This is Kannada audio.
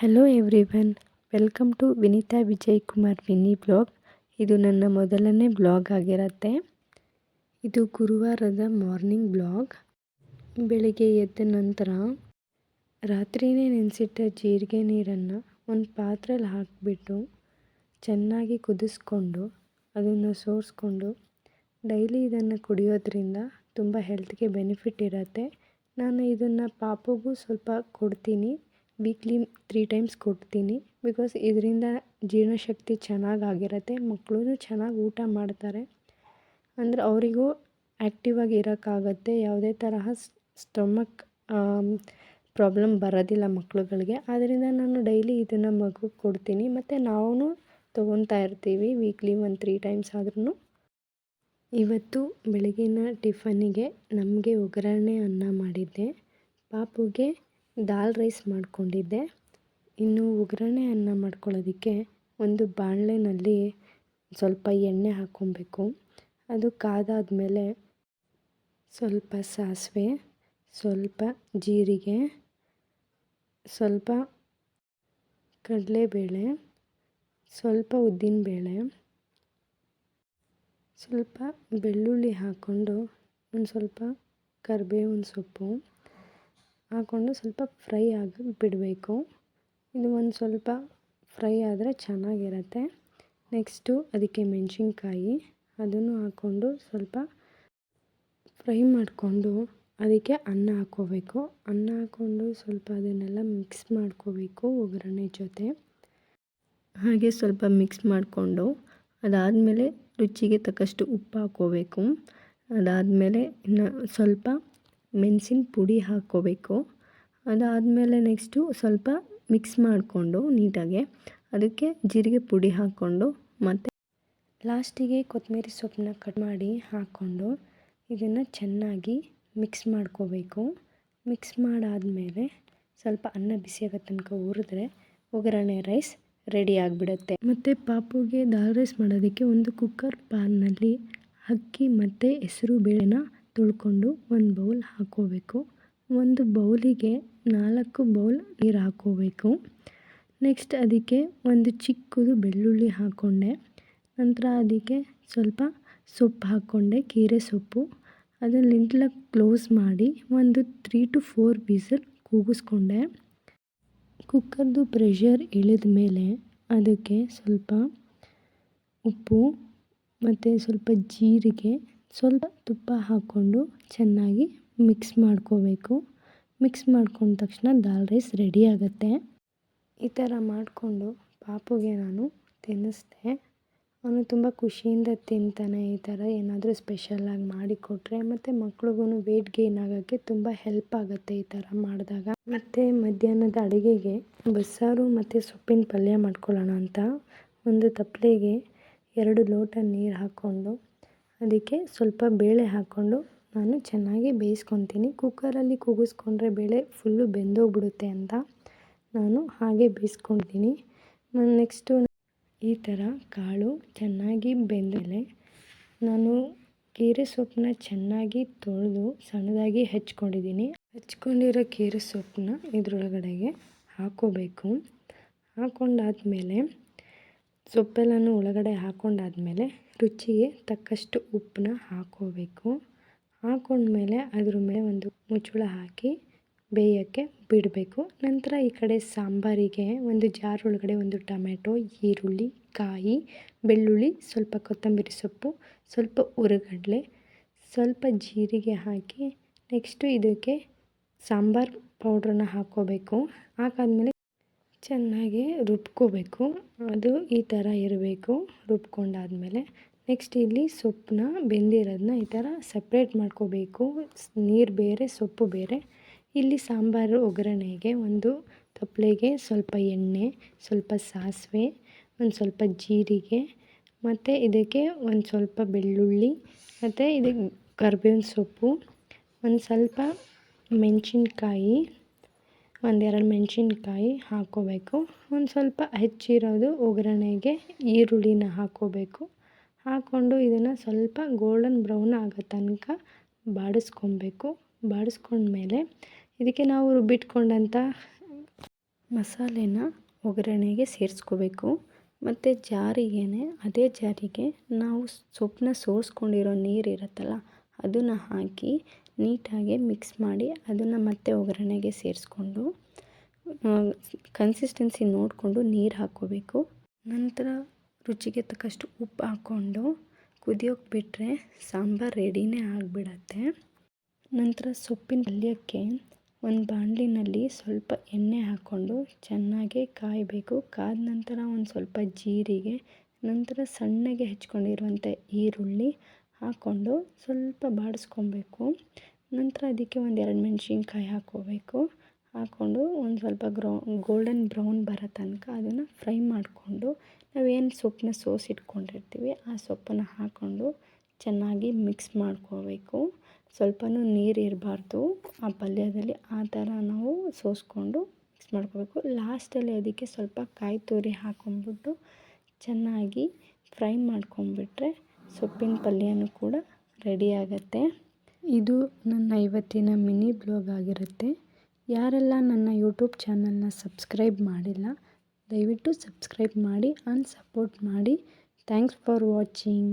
Hello everyone, welcome to Vinita Vijay Kumar Vini blog. ಇದು ನನ್ನ ಮೊದಲನೇ ಬ್ಲಾಗ್ ಆಗಿರುತ್ತೆ. ಇದು ಗುರುವಾರದ ಮಾರ್ನಿಂಗ್ ಬ್ಲಾಗ್. ಬೆಳಿಗ್ಗೆ ಎದ್ದ ನಂತರ ರಾತ್ರಿಯೇ ನೆನೆಸಿಟ್ಟ ಜೀರಿಗೆ ನೀರನ್ನು ಒಂದು ಪಾತ್ರೆಯಲ್ಲಿ ಹಾಕಿಬಿಟ್ಟು ಚೆನ್ನಾಗಿ ಕುದಿಸ್ಕೊಂಡು ಅದನ್ನು ಸೋರಿಸ್ಕೊಂಡು ಡೈಲಿ ಇದನ್ನು ಕುಡಿಯೋದ್ರಿಂದ ತುಂಬ ಹೆಲ್ತ್ಗೆ ಬೆನಿಫಿಟ್ ಇರುತ್ತೆ. ನಾನು ಇದನ್ನು ಪಾಪುಗೂ ಸ್ವಲ್ಪ ಕೊಡ್ತೀನಿ. ವೀಕ್ಲಿ 3 ಟೈಮ್ಸ್ ಕೊಡ್ತೀನಿ. ಬಿಕಾಸ್ ಇದರಿಂದ ಜೀರ್ಣಶಕ್ತಿ ಚೆನ್ನಾಗಾಗಿರುತ್ತೆ. ಮಕ್ಕಳು ಚೆನ್ನಾಗಿ ಊಟ ಮಾಡ್ತಾರೆ. ಅಂದರೆ ಅವರಿಗೂ ಆ್ಯಕ್ಟಿವ್ ಆಗಿ ಇರೋಕ್ಕಾಗತ್ತೆ. ಯಾವುದೇ ತರಹ ಸ್ಟಮಕ್ ಪ್ರಾಬ್ಲಮ್ ಬರೋದಿಲ್ಲ ಮಕ್ಕಳುಗಳಿಗೆ. ಆದ್ದರಿಂದ ನಾನು ಡೈಲಿ ಇದನ್ನು ಮಗುಗೆ ಕೊಡ್ತೀನಿ. ಮತ್ತು ನಾವು ತೊಗೊತಾ ಇರ್ತೀವಿ ವೀಕ್ಲಿ 3 ಟೈಮ್ಸ್ ಆದ್ರೂ. ಇವತ್ತು ಬೆಳಗಿನ ಟಿಫನಿಗೆ ನಮಗೆ ಒಗ್ಗರಣೆ ಅನ್ನ ಮಾಡಿದ್ದೆ. ಪಾಪುಗೆ ದಾಲ್ ರೈಸ್ ಮಾಡ್ಕೊಂಡಿದ್ದೆ. ಇನ್ನು ಒಗ್ಗರಣೆ ಅನ್ನ ಮಾಡ್ಕೊಳ್ಳೋದಕ್ಕೆ ಒಂದು ಬಾಣಲೆನಲ್ಲಿ ಸ್ವಲ್ಪ ಎಣ್ಣೆ ಹಾಕ್ಕೊಬೇಕು. ಅದು ಕಾದಾದಮೇಲೆ ಸ್ವಲ್ಪ ಸಾಸಿವೆ, ಸ್ವಲ್ಪ ಜೀರಿಗೆ, ಸ್ವಲ್ಪ ಕಡಲೆಬೇಳೆ, ಸ್ವಲ್ಪ ಉದ್ದಿನಬೇಳೆ, ಸ್ವಲ್ಪ ಬೆಳ್ಳುಳ್ಳಿ ಹಾಕ್ಕೊಂಡು ಒಂದು ಸ್ವಲ್ಪ ಕರಿಬೇವಿನ ಸೊಪ್ಪು ಹಾಕ್ಕೊಂಡು ಸ್ವಲ್ಪ ಫ್ರೈ ಆಗಿ ಬಿಡಬೇಕು. ಇದು ಒಂದು ಸ್ವಲ್ಪ ಫ್ರೈ ಆದರೆ ಚೆನ್ನಾಗಿರುತ್ತೆ. ನೆಕ್ಸ್ಟು ಅದಕ್ಕೆ ಮೆಣಸಿನ್ಕಾಯಿ ಅದನ್ನು ಹಾಕ್ಕೊಂಡು ಸ್ವಲ್ಪ ಫ್ರೈ ಮಾಡಿಕೊಂಡು ಅದಕ್ಕೆ ಅನ್ನ ಹಾಕ್ಕೋಬೇಕು. ಅನ್ನ ಹಾಕ್ಕೊಂಡು ಸ್ವಲ್ಪ ಅದನ್ನೆಲ್ಲ ಮಿಕ್ಸ್ ಮಾಡ್ಕೋಬೇಕು ಒಗ್ಗರಣೆ ಜೊತೆ. ಹಾಗೆ ಸ್ವಲ್ಪ ಮಿಕ್ಸ್ ಮಾಡಿಕೊಂಡು ಅದಾದಮೇಲೆ ರುಚಿಗೆ ತಕ್ಕಷ್ಟು ಉಪ್ಪು ಹಾಕ್ಕೋಬೇಕು. ಅದಾದಮೇಲೆ ಇನ್ನು ಸ್ವಲ್ಪ ಮೆಣಸಿನ ಪುಡಿ ಹಾಕ್ಕೋಬೇಕು. ಅದಾದಮೇಲೆ ನೆಕ್ಸ್ಟು ಸ್ವಲ್ಪ ಮಿಕ್ಸ್ ಮಾಡಿಕೊಂಡು ನೀಟಾಗೆ ಅದಕ್ಕೆ ಜೀರಿಗೆ ಪುಡಿ ಹಾಕ್ಕೊಂಡು ಮತ್ತು ಲಾಸ್ಟಿಗೆ ಕೊತ್ತಂಬರಿ ಸೊಪ್ಪನ್ನ ಕಟ್ ಮಾಡಿ ಹಾಕ್ಕೊಂಡು ಇದನ್ನು ಚೆನ್ನಾಗಿ ಮಿಕ್ಸ್ ಮಾಡ್ಕೋಬೇಕು. ಮಿಕ್ಸ್ ಮಾಡಾದಮೇಲೆ ಸ್ವಲ್ಪ ಅನ್ನ ಬಿಸಿಯಾಗೋ ತನಕ ಹುರಿದ್ರೆ ಒಗ್ಗರಣೆ ರೈಸ್ ರೆಡಿ ಆಗಿಬಿಡುತ್ತೆ. ಮತ್ತು ಪಾಪುಗೆ ದಾಲ್ ರೈಸ್ ಮಾಡೋದಕ್ಕೆ ಒಂದು ಕುಕ್ಕರ್ ಪ್ಯಾನ್ನಲ್ಲಿ ಅಕ್ಕಿ ಮತ್ತು ಹೆಸರು ಬೇಳೆನ ತೊಳ್ಕೊಂಡು ಒಂದು ಬೌಲ್ ಹಾಕ್ಕೋಬೇಕು. ಒಂದು ಬೌಲಿಗೆ 4 ಬೌಲ್ ನೀರು ಹಾಕ್ಕೋಬೇಕು. ನೆಕ್ಸ್ಟ್ ಅದಕ್ಕೆ ಒಂದು ಚಿಕ್ಕದು ಬೆಳ್ಳುಳ್ಳಿ ಹಾಕ್ಕೊಂಡೆ. ನಂತರ ಅದಕ್ಕೆ ಸ್ವಲ್ಪ ಸೊಪ್ಪು ಹಾಕ್ಕೊಂಡೆ, ಕೀರೆ ಸೊಪ್ಪು. ಅದನ್ನು ಲಿಂಟ್ಲ ಕ್ಲೋಸ್ ಮಾಡಿ ಒಂದು 3 to 4 ವಿಸಿಲ್ ಕೂಗಿಸ್ಕೊಂಡೆ. ಕುಕ್ಕರ್ದು ಪ್ರೆಷರ್ ಇಳಿದ ಮೇಲೆ ಅದಕ್ಕೆ ಸ್ವಲ್ಪ ಉಪ್ಪು ಮತ್ತು ಸ್ವಲ್ಪ ಜೀರಿಗೆ, ಸ್ವಲ್ಪ ತುಪ್ಪ ಹಾಕ್ಕೊಂಡು ಚೆನ್ನಾಗಿ ಮಿಕ್ಸ್ ಮಾಡ್ಕೋಬೇಕು. ಮಿಕ್ಸ್ ಮಾಡ್ಕೊಂಡ ತಕ್ಷಣ ದಾಲ್ ರೈಸ್ ರೆಡಿ ಆಗುತ್ತೆ. ಈ ಥರ ಮಾಡಿಕೊಂಡು ಪಾಪುಗೆ ನಾನು ತಿನ್ನಿಸ್ದೆ. ಅವನು ತುಂಬ ಖುಷಿಯಿಂದ ತಿಂತಾನೆ. ಈ ಥರ ಏನಾದರೂ ಸ್ಪೆಷಲಾಗಿ ಮಾಡಿಕೊಟ್ರೆ ಮತ್ತು ಮಕ್ಳಿಗೂ ವೆಯ್ಟ್ ಗೇನ್ ಆಗೋಕ್ಕೆ ತುಂಬ ಹೆಲ್ಪ್ ಆಗುತ್ತೆ ಈ ಥರ ಮಾಡಿದಾಗ. ಮತ್ತು ಮಧ್ಯಾಹ್ನದ ಅಡುಗೆಗೆ ಬಸ್ಸಾರು ಮತ್ತು ಸೊಪ್ಪಿನ ಪಲ್ಯ ಮಾಡ್ಕೊಳ್ಳೋಣ ಅಂತ ಒಂದು ತಪ್ಪಲೆಗೆ 2 ಲೋಟ ನೀರು ಹಾಕ್ಕೊಂಡು ಅದಕ್ಕೆ ಸ್ವಲ್ಪ ಬೇಳೆ ಹಾಕ್ಕೊಂಡು ನಾನು ಚೆನ್ನಾಗಿ ಬೇಯಿಸ್ಕೊತೀನಿ. ಕುಕ್ಕರಲ್ಲಿ ಕೂಗಿಸ್ಕೊಂಡ್ರೆ ಬೇಳೆ ಫುಲ್ಲು ಬೆಂದೋಗ್ಬಿಡುತ್ತೆ ಅಂತ ನಾನು ಹಾಗೆ ಬೇಯಿಸ್ಕೊತೀನಿ. ನೆಕ್ಸ್ಟು ಈ ಥರ ಕಾಳು ಚೆನ್ನಾಗಿ ಬೆಂದಮೇಲೆ ನಾನು ಕೀರೆ ಸೊಪ್ಪನ್ನ ಚೆನ್ನಾಗಿ ತೊಳೆದು ಸಣ್ಣದಾಗಿ ಹೆಚ್ಕೊಂಡಿದ್ದೀನಿ. ಹೆಚ್ಕೊಂಡಿರೋ ಕೀರೆ ಸೊಪ್ಪನ್ನ ಇದರೊಳಗಡೆಗೆ ಹಾಕ್ಕೋಬೇಕು. ಹಾಕ್ಕೊಂಡಾದ್ಮೇಲೆ ಸೊಪ್ಪೆಲ್ಲನೂ ಒಳಗಡೆ ಹಾಕ್ಕೊಂಡಾದ್ಮೇಲೆ ರುಚಿಗೆ ತಕ್ಕಷ್ಟು ಉಪ್ಪನ್ನ ಹಾಕ್ಕೋಬೇಕು. ಹಾಕ್ಕೊಂಡ್ಮೇಲೆ ಅದ್ರ ಮೇಲೆ ಒಂದು ಮುಚ್ಚಳ ಹಾಕಿ ಬೇಯೋಕ್ಕೆ ಬಿಡಬೇಕು. ನಂತರ ಈ ಕಡೆ ಸಾಂಬಾರಿಗೆ ಒಂದು ಜಾರ್ ಒಳಗಡೆ ಒಂದು ಟೊಮೆಟೊ, ಈರುಳ್ಳಿ, ಕಾಯಿ, ಬೆಳ್ಳುಳ್ಳಿ, ಸ್ವಲ್ಪ ಕೊತ್ತಂಬರಿ ಸೊಪ್ಪು, ಸ್ವಲ್ಪ ಹುರಿಗಡಲೆ, ಸ್ವಲ್ಪ ಜೀರಿಗೆ ಹಾಕಿ ನೆಕ್ಸ್ಟು ಇದಕ್ಕೆ ಸಾಂಬಾರು ಪೌಡ್ರನ್ನ ಹಾಕ್ಕೋಬೇಕು. ಹಾಕಾದ್ಮೇಲೆ ಚೆನ್ನಾಗಿ ರುಬ್ಕೋಬೇಕು. ಅದು ಈ ಥರ ಇರಬೇಕು. ರುಬ್ಕೊಂಡಾದ್ಮೇಲೆ ನೆಕ್ಸ್ಟ್ ಇಲ್ಲಿ ಸೊಪ್ಪನ್ನ ಬೆಂದಿರೋದನ್ನ ಈ ಥರ ಸಪ್ರೇಟ್ ಮಾಡ್ಕೋಬೇಕು. ನೀರು ಬೇರೆ, ಸೊಪ್ಪು ಬೇರೆ. ಇಲ್ಲಿ ಸಾಂಬಾರು ಒಗ್ಗರಣೆಗೆ ಒಂದು ತಪ್ಪಲೆಗೆ ಸ್ವಲ್ಪ ಎಣ್ಣೆ, ಸ್ವಲ್ಪ ಸಾಸಿವೆ, ಒಂದು ಸ್ವಲ್ಪ ಜೀರಿಗೆ ಮತ್ತು ಇದಕ್ಕೆ ಒಂದು ಸ್ವಲ್ಪ ಬೆಳ್ಳುಳ್ಳಿ ಮತ್ತು ಇದಕ್ಕೆ ಕರಿಬೇವಿನ ಸೊಪ್ಪು, ಒಂದು ಸ್ವಲ್ಪ ಮೆಣಸಿನ್ಕಾಯಿ, 1-2 ಮೆಣಸಿನ್ಕಾಯಿ ಹಾಕ್ಕೋಬೇಕು. ಒಂದು ಸ್ವಲ್ಪ ಹೆಚ್ಚಿರೋದು ಒಗ್ಗರಣೆಗೆ ಈರುಳ್ಳಿನ ಹಾಕ್ಕೋಬೇಕು. ಹಾಕ್ಕೊಂಡು ಇದನ್ನು ಸ್ವಲ್ಪ ಗೋಲ್ಡನ್ ಬ್ರೌನ್ ಆಗೋ ತನಕ ಬಾಡಿಸ್ಕೊಬೇಕು. ಬಾಡಿಸ್ಕೊಂಡ್ಮೇಲೆ ಇದಕ್ಕೆ ನಾವು ರುಬ್ಬಿಟ್ಕೊಂಡಂಥ ಮಸಾಲೆನ ಒಗ್ಗರಣೆಗೆ ಸೇರಿಸ್ಕೋಬೇಕು. ಮತ್ತು ಅದೇ ಜಾರಿಗೆ ನಾವು ಸೊಪ್ಪನ್ನ ಸೋಸ್ಕೊಂಡಿರೋ ನೀರಿರುತ್ತಲ್ಲ ಅದನ್ನು ಹಾಕಿ ನೀಟಾಗಿ ಮಿಕ್ಸ್ ಮಾಡಿ ಅದನ್ನು ಮತ್ತೆ ಒಗ್ಗರಣೆಗೆ ಸೇರಿಸ್ಕೊಂಡು ಕನ್ಸಿಸ್ಟೆನ್ಸಿ ನೋಡಿಕೊಂಡು ನೀರು ಹಾಕ್ಕೋಬೇಕು. ನಂತರ ರುಚಿಗೆ ತಕ್ಕಷ್ಟು ಉಪ್ಪು ಹಾಕ್ಕೊಂಡು ಕುದಿಯೋಕ್ಕೆ ಬಿಟ್ಟರೆ ಸಾಂಬಾರು ರೆಡಿನೇ ಆಗಿಬಿಡತ್ತೆ. ನಂತರ ಸೊಪ್ಪಿನ ಪಲ್ಯಕ್ಕೆ ಒಂದು ಬಾಣಲಿನಲ್ಲಿ ಸ್ವಲ್ಪ ಎಣ್ಣೆ ಹಾಕ್ಕೊಂಡು ಚೆನ್ನಾಗಿ ಕಾಯಬೇಕು. ಕಾದ ನಂತರ ಒಂದು ಸ್ವಲ್ಪ ಜೀರಿಗೆ, ನಂತರ ಸಣ್ಣಗೆ ಹೆಚ್ಕೊಂಡಿರುವಂಥ ಈರುಳ್ಳಿ ಹಾಕ್ಕೊಂಡು ಸ್ವಲ್ಪ ಬಾಡಿಸ್ಕೊಬೇಕು. ನಂತರ ಅದಕ್ಕೆ ಒಂದು 2 ಮೆಣಸಿನ್ಕಾಯಿ ಹಾಕ್ಕೋಬೇಕು. ಹಾಕ್ಕೊಂಡು ಒಂದು ಸ್ವಲ್ಪ ಗೋಲ್ಡನ್ ಬ್ರೌನ್ ಬರೋ ತನಕ ಅದನ್ನು ಫ್ರೈ ಮಾಡಿಕೊಂಡು ನಾವೇನು ಸೊಪ್ಪನ್ನ ಸೋಸಿಟ್ಕೊಂಡಿರ್ತೀವಿ ಆ ಸೊಪ್ಪನ್ನು ಹಾಕ್ಕೊಂಡು ಚೆನ್ನಾಗಿ ಮಿಕ್ಸ್ ಮಾಡ್ಕೋಬೇಕು. ಸ್ವಲ್ಪನೂ ನೀರು ಇರಬಾರ್ದು ಆ ಪಲ್ಯದಲ್ಲಿ, ಆ ಥರ ನಾವು ಸೋಸ್ಕೊಂಡು ಮಿಕ್ಸ್ ಮಾಡ್ಕೋಬೇಕು. ಲಾಸ್ಟಲ್ಲಿ ಅದಕ್ಕೆ ಸ್ವಲ್ಪ ಕಾಯಿ ತುರಿ ಹಾಕ್ಕೊಂಬಿಟ್ಟು ಚೆನ್ನಾಗಿ ಫ್ರೈ ಮಾಡ್ಕೊಂಬಿಟ್ರೆ ಸೊಪ್ಪಿನ ಪಲ್ಯನೂ ಕೂಡ ರೆಡಿ ಆಗುತ್ತೆ. ಇದು ನನ್ನ ಇವತ್ತಿನ ಮಿನಿ ಬ್ಲಾಗ್ ಆಗಿರುತ್ತೆ. ಯಾರೆಲ್ಲ ನನ್ನ ಯೂಟ್ಯೂಬ್ ಚಾನಲ್ನ ಸಬ್ಸ್ಕ್ರೈಬ್ ಮಾಡಿಲ್ಲ ದಯವಿಟ್ಟು ಸಬ್ಸ್ಕ್ರೈಬ್ ಮಾಡಿ ಆ್ಯಂಡ್ ಸಪೋರ್ಟ್ ಮಾಡಿ. Thanks for watching.